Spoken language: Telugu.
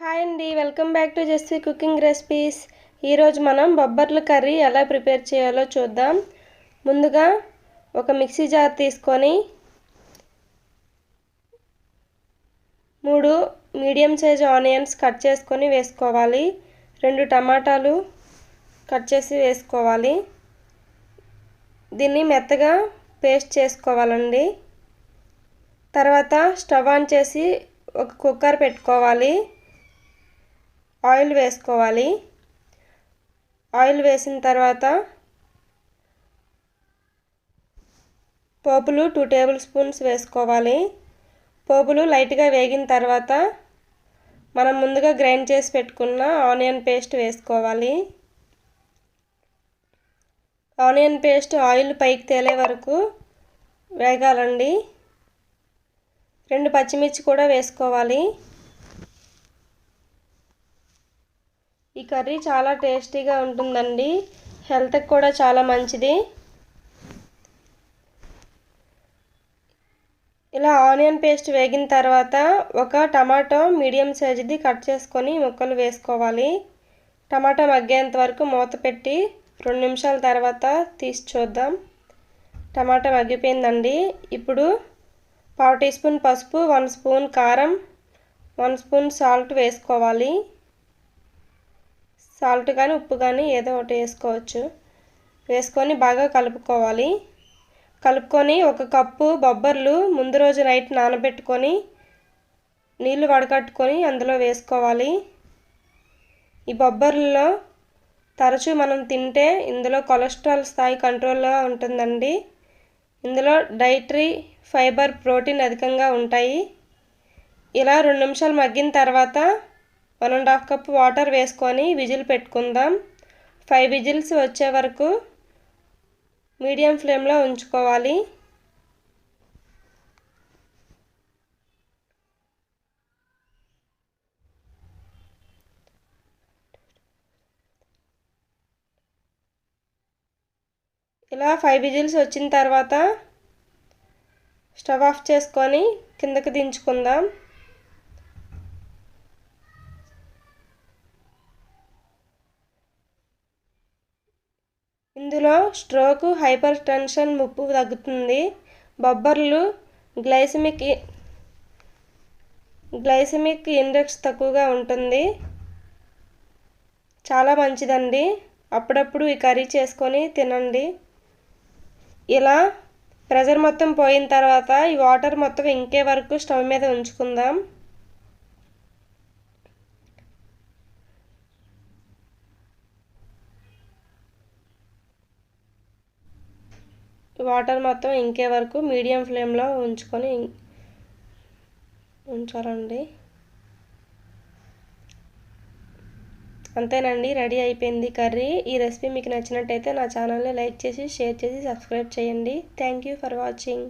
హాయ్ అండి, welcome back to Jasvi cooking recipes. ఈరోజు మనం బొబ్బర్ల కర్రీ ఎలా ప్రిపేర్ చేయాలో చూద్దాం. ముందుగా ఒక మిక్సీ జార్ తీసుకొని 3 మీడియం సైజ్ ఆనియన్స్ కట్ చేసుకొని వేసుకోవాలి. 2 టమాటాలు కట్ చేసి వేసుకోవాలి. దీన్ని మెత్తగా పేస్ట్ చేసుకోవాలండి. తర్వాత స్టవ్ ఆన్ చేసి ఒక కుక్కర్ పెట్టుకోవాలి. ఆయిల్ వేసుకోవాలి. ఆయిల్ వేసిన తర్వాత పోపులు 2 టేబుల్ స్పూన్స్ వేసుకోవాలి. పోపులు లైట్గా వేగిన తర్వాత మనం ముందుగా గ్రైండ్ చేసి పెట్టుకున్న ఆనియన్ పేస్ట్ వేసుకోవాలి. ఆనియన్ పేస్ట్ ఆయిల్ పైకి తేలే వరకు వేగాలండి. 2 పచ్చిమిర్చి కూడా వేసుకోవాలి. ఈ కర్రీ చాలా టేస్టీగా ఉంటుందండి. హెల్త్కి కూడా చాలా మంచిది. ఇలా ఆనియన్ పేస్ట్ వేగిన తర్వాత ఒక టమాటో మీడియం సైజుది కట్ చేసుకొని ముక్కలు వేసుకోవాలి. టమాటా మగ్గేంత వరకు మూత పెట్టి 2 నిమిషాల తర్వాత తీసి చూద్దాం. టమాటా మగ్గిపోయిందండి. ఇప్పుడు 1/2 టీ స్పూన్ పసుపు, 1 స్పూన్ కారం, 1 స్పూన్ సాల్ట్ వేసుకోవాలి. సాల్ట్ కానీ ఉప్పు కానీ ఏదో ఒకటి వేసుకోవచ్చు. వేసుకొని బాగా కలుపుకోవాలి. కలుపుకొని 1 కప్పు బొబ్బర్లు ముందు రోజు నైట్ నానబెట్టుకొని నీళ్లు వడకట్టుకొని అందులో వేసుకోవాలి. ఈ బొబ్బర్లలో తరచూ మనం తింటే ఇందులో కొలెస్ట్రాల్ స్థాయి కంట్రోల్గా ఉంటుందండి. ఇందులో డైటరీ ఫైబర్, ప్రోటీన్ అధికంగా ఉంటాయి. ఇలా 2 నిమిషాలు మగ్గిన తర్వాత 1.5 కప్ వాటర్ వేసుకొని విజిల్ పెట్టుకుందాం. 5 విజిల్స్ వచ్చే వరకు మీడియం ఫ్లేమ్లో ఉంచుకోవాలి. ఇలా 5 విజిల్స్ వచ్చిన తర్వాత స్టవ్ ఆఫ్ చేసుకొని కిందకి దించుకుందాం. ఇందులో స్ట్రోక్, హైపర్ టెన్షన్ ముప్పు తగ్గుతుంది. బొబ్బర్లు గ్లైసెమిక్ ఇండెక్స్ తక్కువగా ఉంటుంది. చాలా మంచిదండి. అప్పుడప్పుడు ఈ కర్రీ చేసుకొని తినండి. ఇలా ప్రెషర్ మొత్తం పోయిన తర్వాత ఈ వాటర్ మొత్తం ఇంకే వరకు స్టవ్ మీద ఉంచుకుందాం. వాటర్ మొత్తం ఇంకే వరకు మీడియం ఫ్లేమ్లో ఉంచాలండి. అంతేనండి, రెడీ అయిపోయింది కర్రీ. ఈ రెసిపీ మీకు నచ్చినట్టయితే నా ఛానల్ని లైక్ చేసి, షేర్ చేసి, సబ్స్క్రైబ్ చేయండి. Thank you for watching.